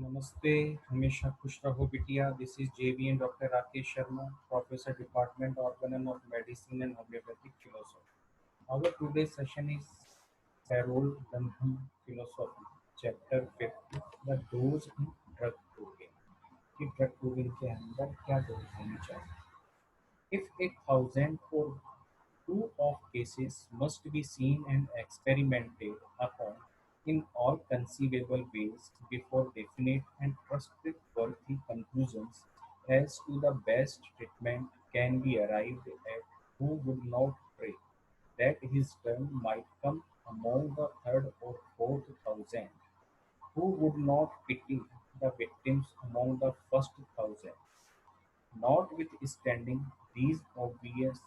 नमस्ते, हमेशा खुश रहो बिटिया. This is JVN Dr. Rakesh Sharma, Professor Department Organon of Medicine and Homeopathic Philosophy. Our today's session is Carol Dunham Philosophy, Chapter 50, The Dose in Drug Proving. कि drug proving के अंदर क्या dose होनी चाहिए. If 1,000 or two of cases must be seen and experimented upon in all conceivable ways before definite and trustworthy conclusions as to the best treatment can be arrived at, who would not pray that his turn might come among the third or fourth thousand? Who would not pity the victims among the first thousand? Notwithstanding these obvious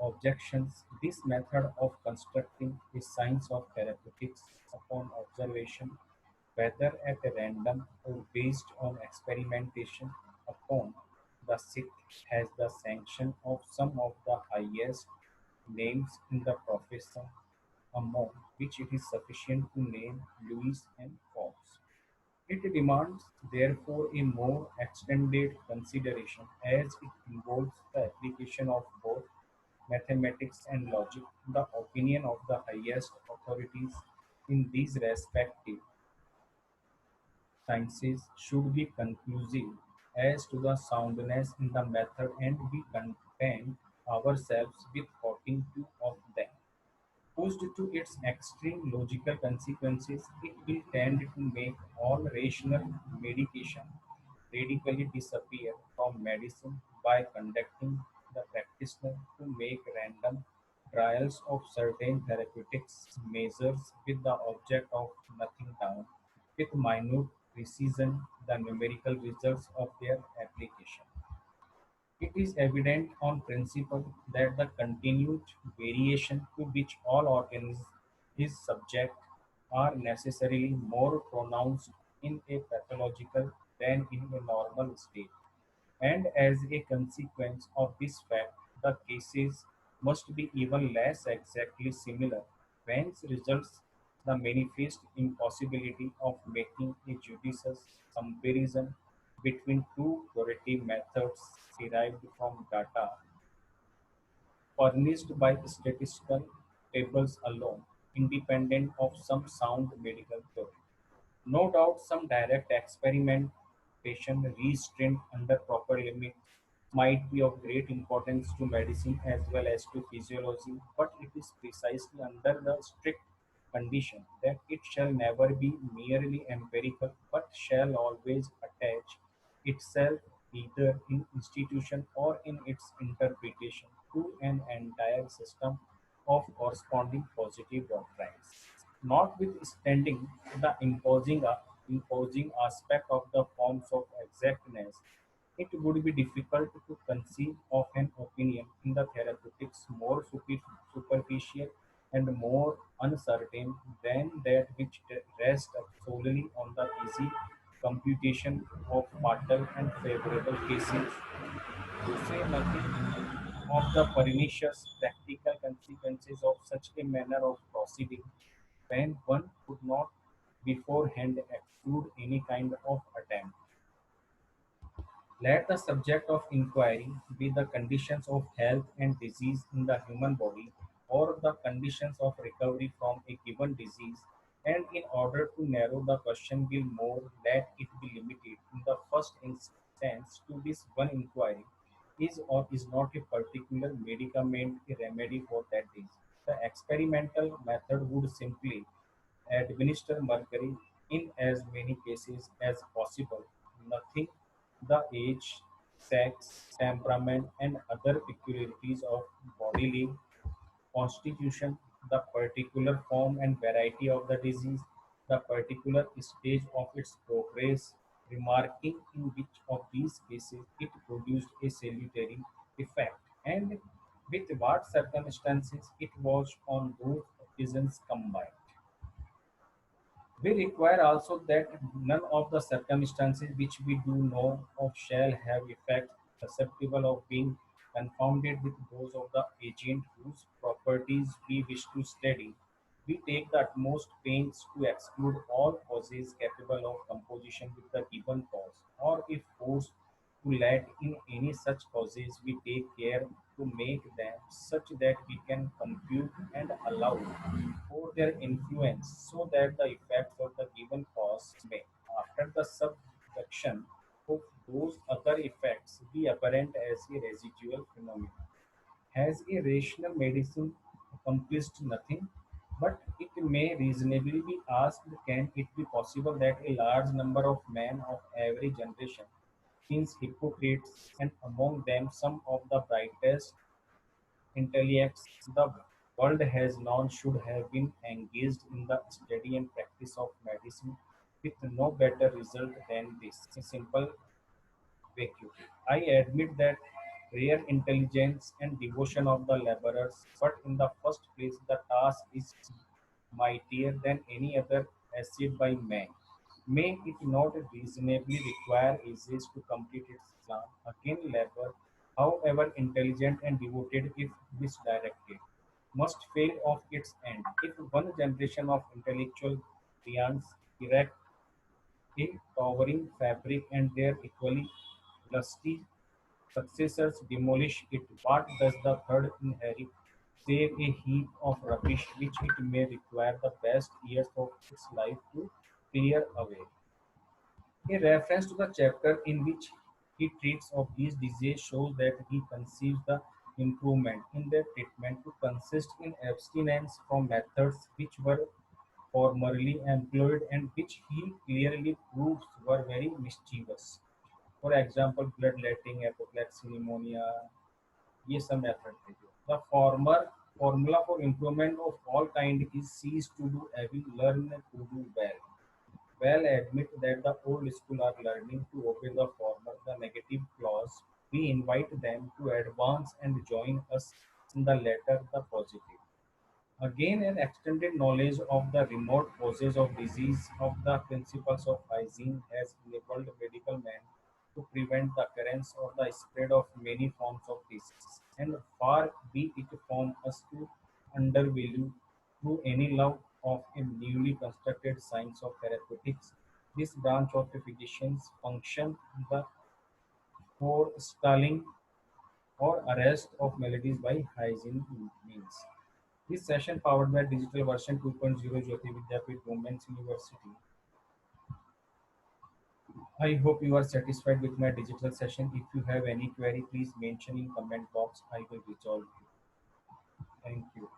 objections, this method of constructing a science of therapeutics upon observation, whether at random or based on experimentation upon the sick, has the sanction of some of the highest names in the profession, among which it is sufficient to name Lewis and Fox. It demands, therefore, a more extended consideration as it involves the application of both mathematics and logic. The opinion of the highest authorities in these respective sciences should be conclusive as to the soundness in the method, and we content ourselves with quoting two of them. Pushed to its extreme logical consequences, it will tend to make all rational medication radically disappear from medicine by conducting the practitioner to make random trials of certain therapeutics measures with the object of nothing down with minute precision the numerical results of their application. It is evident on principle that the continued variation to which all organisms is subject are necessarily more pronounced in a pathological than in a normal state, and as a consequence of this fact, the cases must be even less exactly similar, whence results the manifest impossibility of making a judicious comparison between two curative methods derived from data furnished by statistical tables alone, independent of some sound medical theory. No doubt some direct experimentation restrained under proper limits might be of great importance to medicine as well as to physiology, but it is precisely under the strict condition that it shall never be merely empirical but shall always attach itself either in institution or in its interpretation to an entire system of corresponding positive doctrines. Notwithstanding the imposing aspect of the forms of exactness, it would be difficult to conceive of an opinion in the therapeutics more superficial and more uncertain than that which rests solely on the easy computation of fatal and favorable cases, to say nothing of the pernicious practical consequences of such a manner of proceeding when one could not beforehand exclude any kind of attempt. Let the subject of inquiry be the conditions of health and disease in the human body or the conditions of recovery from a given disease, and in order to narrow the question will more, let it be limited in the first instance to this one inquiry: is or is not a particular medicament a remedy for that disease? The experimental method would simply administer mercury in as many cases as possible. Nothing the age, sex, temperament, and other peculiarities of bodily constitution, the particular form and variety of the disease, the particular stage of its progress, remarking in which of these cases it produced a salutary effect, and with what circumstances it was on those occasions combined. We require also that none of the circumstances which we do know of shall have effects susceptible of being confounded with those of the agent whose properties we wish to study. We take the utmost pains to exclude all causes capable of composition with the given cause, or if forced to let in any such causes, we take care to make them such that we can compute and allow for their influence so that the effects of the given cause may, after the subduction of those other effects, be apparent as a residual phenomenon. Has a rational medicine accomplished nothing? But it may reasonably be asked, can it be possible that a large number of men of every generation, since Hippocrates and among them some of the brightest intellects the world has known, should have been engaged in the study and practice of medicine with no better result than this? A simple vacuity. I admit that rare intelligence and devotion of the laborers, but in the first place, the task is mightier than any other achieved by man. May it not reasonably require ages to complete its plan? Again, labor, however intelligent and devoted if misdirected, must fail of its end. If one generation of intellectual giants erect a towering fabric and their equally lusty successors demolish it, what does the third inherit save a heap of rubbish which it may require the best years of its life to clear away? A reference to the chapter in which he treats of these diseases shows that he conceives the improvement in their treatment to consist in abstinence from methods which were formerly employed and which he clearly proves were very mischievous. For example, bloodletting, apoplexy, pneumonia, ये सब method थे जो. The former formula for improvement of all kind is cease to do evil, learn to do well. Well, admit that the old school are learning to obey the former, the negative clause. We invite them to advance and join us in the latter, the positive. Again, an extended knowledge of the remote causes of disease, of the principles of hygiene, has enabled medical men to prevent the occurrence or the spread of many forms of disease. And far be it from us to undervalue through any love of a newly constructed science of therapeutics this branch of the physician's function, the forestalling or arrest of maladies by hygiene means. This session powered by digital version 2.0 Jyoti Vidyapit Women's University. I hope you are satisfied with my digital session. If you have any query, please mention in comment box. I will resolve you. Thank you.